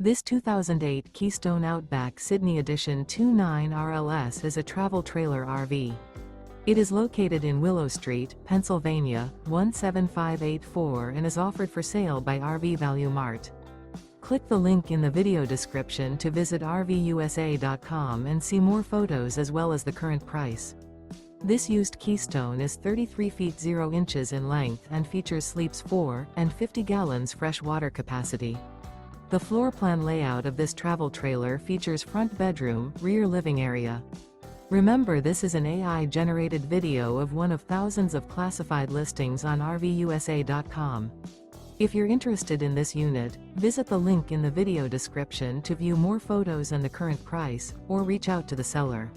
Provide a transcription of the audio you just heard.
This 2008 Keystone Outback Sydney Edition 29 RLS is a travel trailer RV. It is located in Willow Street, Pennsylvania, 17584 and is offered for sale by RV Value Mart. Click the link in the video description to visit RVUSA.com and see more photos as well as the current price. This used Keystone is 33 feet 0 inches in length and features sleeps 4 and 50 gallons fresh water capacity. The floor plan layout of this travel trailer features front bedroom, rear living area. Remember, this is an AI-generated video of one of thousands of classified listings on RVUSA.com. If you're interested in this unit, visit the link in the video description to view more photos and the current price, or reach out to the seller.